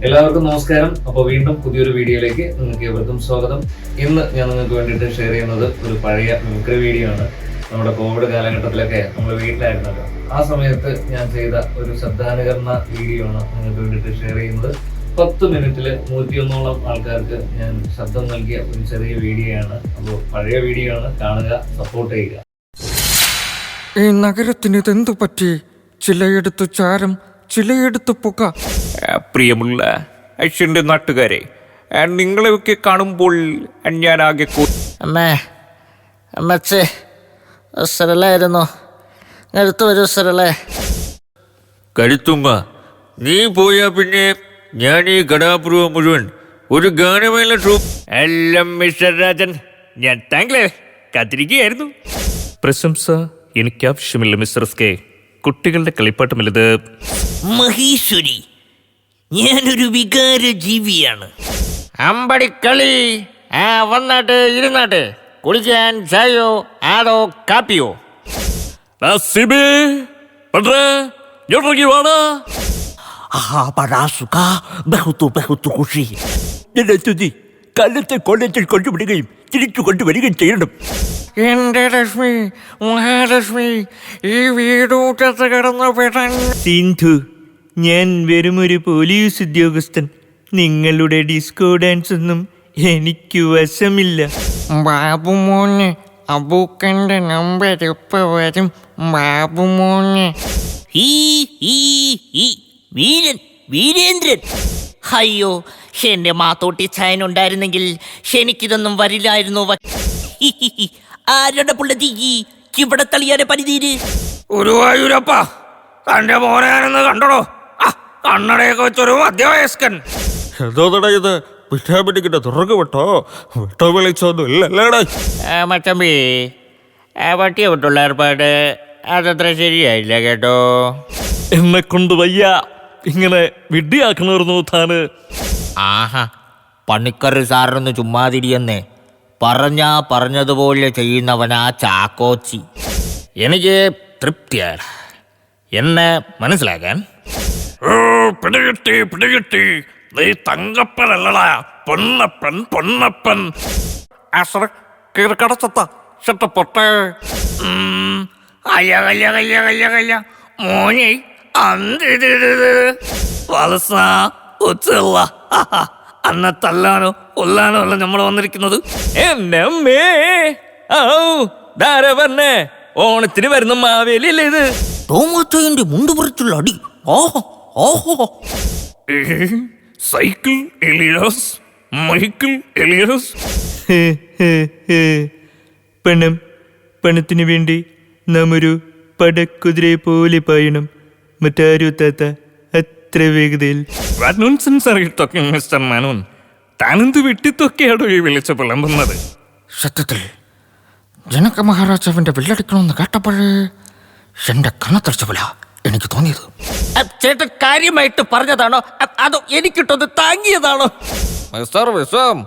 എല്ലാവർക്കും നമസ്കാരം. അപ്പോൾ വീണ്ടും പുതിയൊരു വീഡിയോയിലേക്ക് നിങ്ങൾക്ക് ഏവർക്കും സ്വാഗതം. ഇന്ന് ഞാൻ നിങ്ങൾക്ക് വേണ്ടിയിട്ട് ഷെയർ ചെയ്യുന്നത് ഒരു പഴയ മിമിക്രി വീഡിയോ ആണ്. നമ്മുടെ കോവിഡ് കാലഘട്ടത്തിലൊക്കെ നമ്മൾ വീട്ടിലായിരുന്നല്ലോ, ആ സമയത്ത് ഞാൻ ചെയ്ത ഒരു ശബ്ദാനുകരണ വീഡിയോ ആണ് നിങ്ങൾക്ക് വേണ്ടിയിട്ട് ഷെയർ ചെയ്യുന്നത്. 10 മിനിറ്റിൽ 101ഓളം ആൾക്കാർക്ക് ഞാൻ ശബ്ദം നൽകിയ ഒരു ചെറിയ വീഡിയോ ആണ്. അപ്പോൾ പഴയ വീഡിയോ ആണ്, കാണുക, സപ്പോർട്ട് ചെയ്യുക. ഈ നഗരത്തിന് ഇതെന്തു പറ്റി? ചിലയിടത്ത് ചാരം, ചിലയിടത്ത് പുക. പ്രിയമുള്ള അച്ഛൻ്റെ നാട്ടുകാരെ, നിങ്ങളെയൊക്കെ കാണുമ്പോൾ ഞാൻ ആകെ അമ്മച്ചേ സരളായിരുന്നു. അടുത്ത് വരൂ സരളെ. കരുത്തുമ്മ, നീ പോയാ പിന്നെ ഞാൻ ഈ കഥാപൂർവം മുഴുവൻ ഒരു ഗാനമേള ട്രൂപ്പ്. എല്ലാം മിസ്റ്റർ രാജൻ, ഞാൻ താങ്കളെ കാത്തിരിക്കുകയായിരുന്നു. പ്രശംസ എനിക്ക് ആവശ്യമില്ല മിസ്റ്റർ എസ്.കെ. കുട്ടികളുടെ കളിപ്പാട്ടമില്ലത്. മഹേശ്വരി, ഞാനൊരു വികാര ജീവിയാണ്. അമ്പടിക്കളി വന്നാട്ട് ഇരുന്നാട്ട് കുടിക്കാൻ ചായയോ ആടോ കാപ്പിയോ? കാലത്തെ കൊല്ലത്തിൽ കൊണ്ടുവിടുകയും തിരിച്ചു കൊണ്ടുവരികയും ചെയ്യണം. എന്റെ ലക്ഷ്മി, മഹാലക്ഷ്മി, ഈ വീടൂട്ടത്ത് കിടന്നു പെടാൻ. സിന്ധു, ഞാൻ വെറുമൊരു പോലീസ് ഉദ്യോഗസ്ഥൻ. നിങ്ങളുടെ ഡിസ്കോ ഡാൻസ് ഒന്നും എനിക്ക് വശമില്ല. ബാബുമോനെ, അബൂക്കന്റെ നമ്പർ ഇപ്പ വരും. ബാബുമോനെ. വീരേന്ദ്രൻ. അയ്യോ, എന്റെ മാത്തോട്ടി ചായനുണ്ടായിരുന്നെങ്കിൽ എനിക്കിതൊന്നും വരില്ലായിരുന്നു. ആരുടെ പുള്ള തീ ഇവിടെ തളിയാരെ പരിതീര്. ഗുരുവായൂരപ്പ, തന്റെ മോനാണെന്ന് കണ്ടോ? കണ്ണടയൊക്കെ വെച്ചൊരു മധ്യവയസ്കൻ. എന്തോന്നടാ ഇത്? പിടിക്കിട്ട് തുറക്ക് വിട്ടോ? വിട്ടോ വിളിച്ചൊന്നും ഇല്ലല്ലേടാ. മച്ചമ്പി, പട്ടിയെ വിട്ടുള്ള ഏർപ്പാട് അതത്ര ശരിയായില്ല കേട്ടോ. എന്നെ കൊണ്ട് വയ്യ ഇങ്ങനെ വിഡ്ഢിയാക്കണമായിരുന്നു താന്. ആഹാ, പണിക്കർ സാറൊന്ന് ചുമ്മാതിരിയെന്നേ. പറഞ്ഞതുപോലെ ചെയ്യുന്നവനാ ചാക്കോച്ചി. എനിക്ക് തൃപ്തിയാണ്. എന്നെ മനസ്സിലാക്കാൻ. പിടികിട്ടി. നീ തങ്കപ്പനല്ലടാ, പൊന്നപ്പൻ. കടച്ചത്ത ഷട്ടപ്പൊട്ടെ. കയ്യ മോനെ ഉച്ചുള്ള അന്നെ തല്ലാനോ കൊല്ലാനോ അല്ല നമ്മൾ വന്നിരിക്കുന്നത്. എന്നെ അമ്മേ, ധാരവന്നെ ഓണത്തിന് വരുന്ന മാവേലിയല്ലേ ഇത്? തോമാച്ചോയന്റെ മുണ്ട് പറിച്ചുള്ള അടി. ഓഹോ ഓഹോ. Cycle Elias, Michael Elias. പണത്തിന് വേണ്ടി നാം ഒരു പടക്കുതിരയെ പോലെ പായണം. മറ്റാരും എത്താത്ത അത്ര വേഗതയിൽ. മിസ്റ്റർ മനോൻ, താനെന്ത് വിട്ടിത്തൊക്കെയാണോ ഈ വിളിച്ച് പുലമ്പുന്നത്? സത്യത്തിൽ ജനക മഹാരാജാവിന്റെ വില്ലടിക്കണമെന്ന് കേട്ടപ്പോഴേ എന്റെ കണ്ണത്തടിച്ച പോലെ എനിക്ക് തോന്നിയത്. ചേട്ടൻ കാര്യമായിട്ട് പറഞ്ഞതാണോ അതോ എനിക്കിട്ടൊന്ന് താങ്ങിയതാണോ? മിസ്റ്റർ വിശ്വം,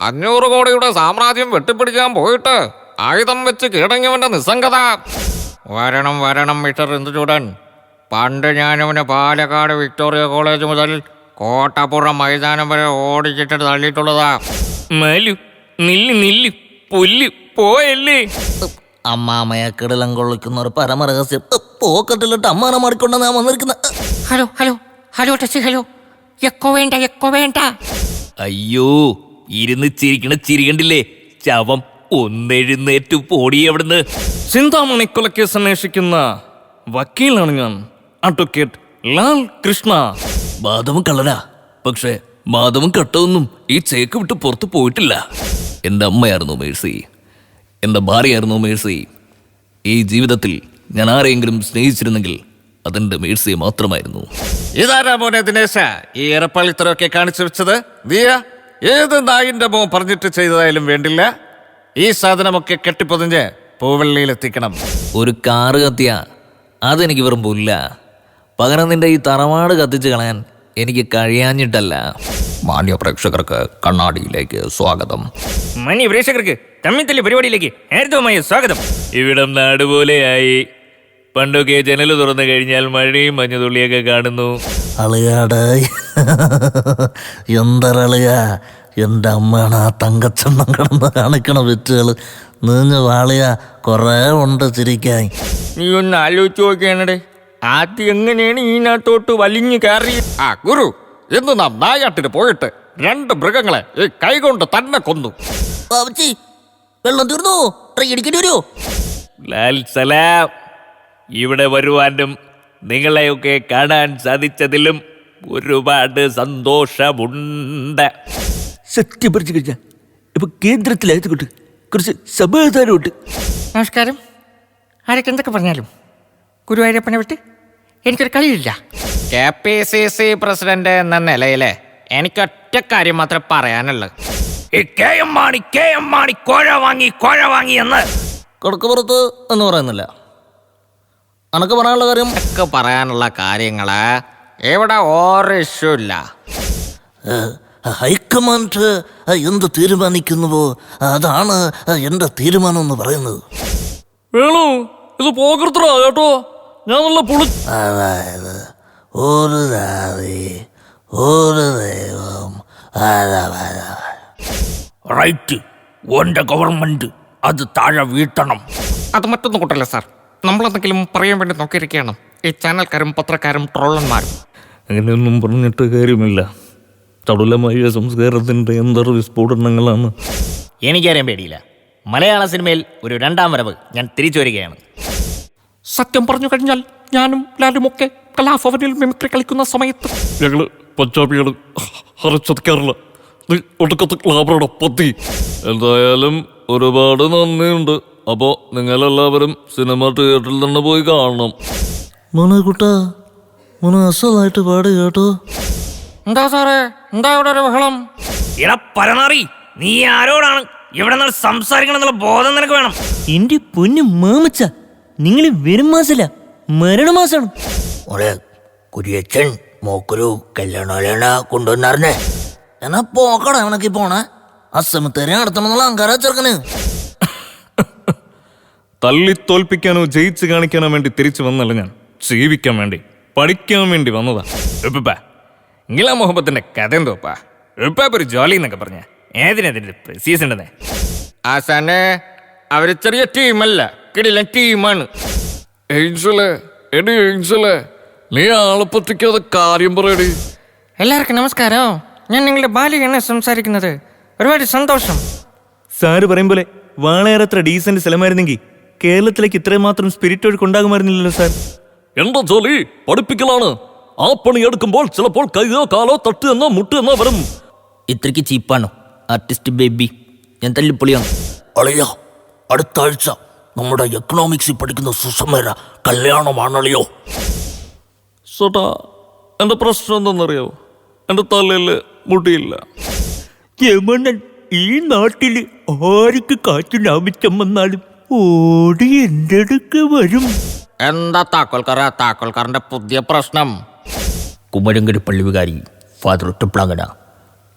500 കോടിയുടെ സാമ്രാജ്യം വെട്ടിപ്പിടിക്കാൻ പോയിട്ട് ആയുധം വെച്ച് കീഴടങ്ങിയവന്റെ നിസ്സംഗത. വരണം മിസ്റ്റർ ഇന്ദുചൂടൻ. പണ്ട് ഞാനവന് പാലക്കാട് വിക്ടോറിയ കോളേജ് മുതൽ കോട്ടപ്പുറം മൈതാനം വരെ ഓടിച്ചിട്ട് തള്ളിയിട്ടുള്ളതാ. മലു നില്ല് പുല്ല് പോയല്ലേ. അമ്മാമയെ കിടലം കൊള്ളിക്കുന്ന ഒരു പരമരഹസ്യം പോക്കത്തിലിട്ട് അമ്മാനെ മാറിക്കൊണ്ടാ ഞാൻ വന്നിരിക്കുന്നത്. Hello Tessy, hello. എക്കോ വേണ്ട. അയ്യോ, ഇരുന്ന് ചിരിക്കണ ചിരി കണ്ടില്ലേ? ശവം ഒന്നെഴുന്നേറ്റ് പോടി അവിടുന്ന്. ചിന്താമണി കൊലക്കേസ് അന്വേഷിക്കുന്ന വക്കീലാണ് ഞാൻ, അഡ്വക്കേറ്റ് ലാൽ കൃഷ്ണ. മാധവൻ കള്ളനാ, പക്ഷെ മാധവൻ കട്ടൊന്നും ഈ ചേക്ക് വിട്ട് പുറത്തു പോയിട്ടില്ല. എൻ്റെ അമ്മയായിരുന്നു മേഴ്സി, എൻ്റെ ഭാര്യയായിരുന്നു മേഴ്സി. ഈ ജീവിതത്തിൽ ഞാൻ ആരെയെങ്കിലും സ്നേഹിച്ചിരുന്നെങ്കിൽ അതെന്റെ മേഴ്സിയെ മാത്രമായിരുന്നു. ഇതാരാ മോനെ ദിനേശ ഈ ഇറപ്പള്ളിത്തരൊക്കെ കാണിച്ചു വെച്ചത്? നീയ ഏത് നായിന്റെ മോൻ പറഞ്ഞിട്ട് ചെയ്തതായാലും വേണ്ടില്ല, ഈ സാധനമൊക്കെ കെട്ടിപ്പൊതിഞ്ഞ് പൂവള്ളിയിൽ എത്തിക്കണം. ഒരു കാറ് കത്തിയ അതെനിക്ക് വെറും പുല്ല. പകരം നിന്റെ ഈ തറവാട് കത്തിച്ച് കളയാൻ എനിക്ക് കഴിയാഞ്ഞിട്ടല്ല. മാന്യ പ്രേക്ഷകർക്ക് കണ്ണാടിയിലേക്ക് സ്വാഗതം. മാന്യ പ്രേക്ഷകർക്ക് തമ്മിത്തല്ലി പരിപാടിയിലേക്ക് ഏർദവുമായ സ്വാഗതം. ഇവിടം നാടുപോലെയായി. പണ്ടൊക്കെ ജനൽ തുറന്നു കഴിഞ്ഞാൽ മഴയും മഞ്ഞുതുള്ളിയൊക്കെ കാണുന്നു. അളിയാടെ എന്തരളിയ എൻ്റെ അമ്മയാണ് ആ തങ്കച്ചെണ്ണം കിടന്ന് കാണിക്കണ വിറ്റുകൾ. നീഞ്ഞ് വാളിയ കുറേ ഉണ്ട് ചിരിക്കാൻ. നീ ഒന്ന് ആലോചിച്ച് നോക്കിയാണേ, ആദ്യം എങ്ങനെയാണ് ഇതിനകത്തോട്ട് വലിഞ്ഞു കയറി? ആ ഗുരു, ഇന്ന് നാം നായാട്ടിന് പോയിട്ട് 2 മൃഗങ്ങളെ ഈ കൈകൊണ്ട് തന്നെ കൊന്നു. ബാബുച്ചി വെള്ളം തീർന്നു, ട്രെയിൻ അടിക്കേണ്ടി വരുമോ? ലാൽ സലാം, ഇവിടെ വരുവാനും നിങ്ങളെയൊക്കെ കാണാൻ സാധിച്ചതിലും ഒരുപാട് സന്തോഷമുണ്ട്. സത്യം പറഞ്ഞു കഴിഞ്ഞാൽ ഇപ്പൊ കേന്ദ്രത്തിലായതുകൊണ്ട് കുറച്ച് സമാധാനമുണ്ട്. നമസ്കാരം. ആരൊക്കെ എന്തൊക്കെ പറഞ്ഞാലും ഗുരുവായൂരപ്പനെ വിട്ട് എനിക്കൊരു കളിയില്ല. KPCC പ്രസിഡന്റ് എന്ന നിലയിലെ എനിക്കൊറ്റ കാര്യം മാത്രമേ പറയാനുള്ളൂ. ഈ കെ എം മാണി കോഴ വാങ്ങി എന്ന് കിടക്കുപുറത്ത് എന്ന് പറയുന്നില്ല. അനക്ക് പറയാനുള്ള കാര്യം എനിക്ക് പറയാനുള്ള കാര്യങ്ങള് ഇവിടെ ഓരോ ഇഷ്യൂ ഇല്ല. ഹൈക്കമാൻഡ് എന്ത് തീരുമാനിക്കുന്നുവോ അതാണ് എൻ്റെ തീരുമാനം എന്ന് പറയുന്നത്. വേണു, ഇത് പോകർത്തടാ കേട്ടോ. ഞാൻ നല്ല അതായത് ഒരു ജാതി ഒരു ദൈവം റൈറ്റ്. ഓന്റെ ഗവൺമെന്റ് അത് താഴെ വീട്ടണം. അത് മറ്റൊന്നും കൂട്ടല്ല സാർ, നമ്മളെന്തെങ്കിലും പറയാൻ വേണ്ടി നോക്കിയിരിക്കുകയാണ് ഈ ചാനൽക്കാരും പത്രക്കാരും ട്രോളന്മാരും. അങ്ങനെയൊന്നും പറഞ്ഞിട്ട് കാര്യമില്ല. ചടുലമായ സംസ്കാരത്തിന്റെ വിസ്ഫോടനങ്ങളാണ്. എനിക്കറിയാൻ പേടിയില്ല. മലയാള സിനിമയിൽ ഒരു 2ാം വരവ് ഞാൻ തിരിച്ചു വരികയാണ്. സത്യം പറഞ്ഞു കഴിഞ്ഞാൽ ഞാനും ലാലുമൊക്കെ കലാഭവനിൽ മിമിക്രി കളിക്കുന്ന സമയത്ത് ഞങ്ങള് പഞ്ചാബികള് അരച്ചതയ്ക്കാറില്ല. ഒടുക്കത്ത് ലാബറുടെ പത്തി. എന്തായാലും ഒരുപാട് നന്ദിയുണ്ട്. അപ്പോ നിങ്ങളെല്ലാവരും സിനിമ തിയേറ്ററിൽ തന്നെ പോയി കാണണം. മോനെക്കുട്ട മോനെ അസലായിട്ട് പാടി കേട്ടോ. എന്താ സാറേ, എന്താ ഇവിടെ ഒരു ബഹളം? എടാ പരനാറി, നീ ആരോടാണ് ഇവിടെ നിന്ന് സംസാരിക്കണമെന്നുള്ള ബോധം നിനക്ക് വേണം. എന്റെ പൊന്നു മാമച്ച, നിങ്ങൾ വെറും മാസല്ല മരണമാസാണ്. മോളെ കുരിയച്ചൻ മോക്കൊരു കല്യാണ കൊണ്ടുവന്നറിഞ്ഞേ. എന്നാ പോക്കട അവനക്ക് പോണേ. ആ സെമിത്തേരി നടത്തണമെന്നുള്ള അങ്കാര ചെറുക്കന്. തല്ലി തോൽപ്പിക്കാനോ ജയിച്ച് കാണിക്കാനോ വേണ്ടി തിരിച്ചു വന്നല്ല ഞാൻ. ജീവിക്കാൻ വേണ്ടി, പഠിക്കാൻ വേണ്ടി വന്നതാ. ഇംഗ്ലാ മുഹബത്തിന്റെ കഥ എന്തോപ്പാ? ഒരു ജോലി എന്നൊക്കെ പറഞ്ഞ ഏതിനെതിരെ പ്രസീസ് ഉണ്ടെന്നേ. ആശാനെ, അവര് ചെറിയ ടീമല്ല, കിടിലൻ ടീമാണ്. ഏഞ്ചലെ, നീ ആളെ പറ്റിക്കാതെ കാര്യം പറയടി. എല്ലാവർക്കും നമസ്കാരം. ഞാൻ നിങ്ങളുടെ ബാലികയാണ് സംസാരിക്കുന്നത്. ഒരുപാട് സന്തോഷം. സാറ് പറയും പോലെ വാളയാറത്ര ഡീസന്റ് സ്ഥലമായിരുന്നെങ്കിൽ കേരളത്തിലേക്ക് ഇത്രയും മാത്രം സ്പിരിറ്റ് ഒഴുക്ക് ഉണ്ടാകുമായിരുന്നില്ലല്ലോ സാർ. എന്റെ ജോലി പഠിപ്പിക്കലാണ്. ആ പണി എടുക്കുമ്പോൾ ചിലപ്പോൾ കൈയോ കാലോ തട്ട് എന്നോ മുട്ട് എന്നോ വരും. ഇത്രയ്ക്ക് ചീപ്പാണോ ആർട്ടിസ്റ്റ് ബേബി? ഞാൻ തല്ലിപ്പൊളിയാണ്. അളിയോ, അടുത്ത ആഴ്ച നമ്മുടെ എക്കണോമിക്സിൽ പഠിക്കുന്ന സുഷമേര കല്യാണമാണളിയോ. ചേട്ടാ, എന്റെ പ്രശ്നം എന്താണെന്നറിയോ? എന്റെ തലയില് മുടിയില്ല. യമണ്ണൻ ഈ നാട്ടില് ആർക്ക് കാറ്റിന് ആവശ്യം വന്നാലും ഓടി എൻ്റെ അടുക്ക് വരും. എന്താ താക്കോൽക്കാരന്റെ പുതിയ പ്രശ്നം? കുമരങ്കരി പള്ളി വികാരി ഫാദർ ഒറ്റപ്ലാങ്കന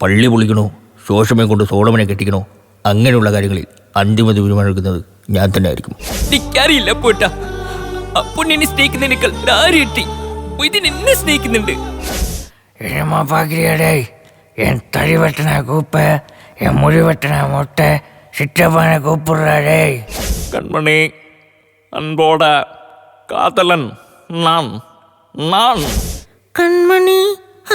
പള്ളി പൊളിക്കണോ, ശോഷമയം കൊണ്ട് സോളമനെ കെട്ടിക്കണോ, അങ്ങനെയുള്ള കാര്യങ്ങളിൽ അന്തിമ തീരുമാനമെടുക്കുന്നത് ഞാൻ തന്നെ ആയിരിക്കും. എനിക്കറിയില്ല പോട്ടാ. അപ്പൊ എന്നെ സ്നേഹിക്കുന്നതിനേക്കാൾ ഇതിനെന്നെ സ്നേഹിക്കുന്നുണ്ട്. പാക്കിരിയാടേ, என் தறி வெட்டின கூப்பை, என் முடி வெட்டின மொட்டை, சிற்றப்பான கூப்பிடுறாடே. கண்மணி, அன்போட காதலன் நான் நான் கண்மணி,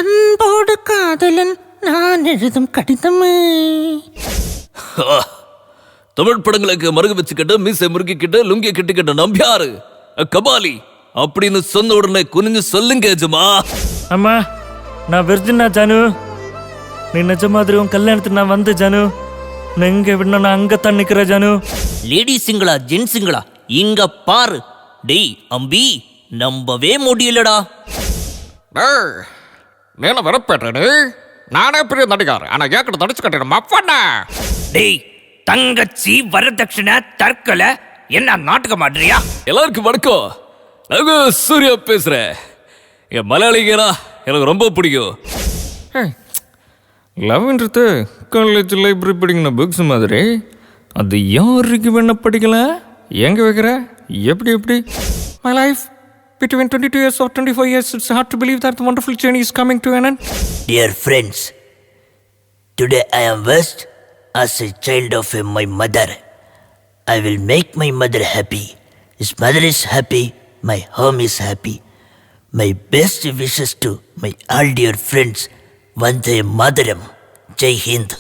அன்போடு காதலன் நான் எழுதும் கடிதமே. தமிழ் படங்களுக்கு மருகு வச்சுக்கிட்டு மீசை முறுக்கிக்கிட்டு லுங்கி கட்டிக்கிட்ட நம்பியாரு கபாலி அப்படின்னு சொன்ன உடனே குனிஞ்சு சொல்லுங்க ஜமா. அம்மா, நான் வெர்ஜினா ஜானு. நீ நிஜ மாதிரி உன் கல்யாணத்துக்கு நான் வந்து ஜானு. நெங்க விட நான் அங்கத்தான் நிக்கிற ஜானு. லேடிஸுங்களா ஜென்ஸுங்களா இங்க பாரு. டேய் அம்பி, நம்பவே முடியலடா. నేను వెనపెట్టాడు. నానే ప్రియ నడిగారు ఆయన ఎక్కడ నడిచి కట్టాడు మప్పన్న. டேய், தங்கச்சி வரதட்சணை தற்கொலை என்ன நாட்டுக்க மாட்டியா? எல்லாருக்கும் வணக்கம். நான் சூர்யா பேசுறேன். என் மலையாளிங்களா எனக்கு ரொம்ப பிடிக்கும். லவ்ன்றது காலேஜ் லைப்ரரி படிக்கிற புக்ஸ் மாதிரி. அது யாருக்கு வேணா படிக்கலாம். எங்க வைக்கிற எப்படி எப்படி My life between 22 years or 25 years, it's hard to believe that the wonderful journey is coming to an end. Dear friends, today I am blessed as a child of my mother. I will make my mother happy. His mother is happy, my home is happy. My best wishes to my all dear friends. Vande Mataram. Jai Hind.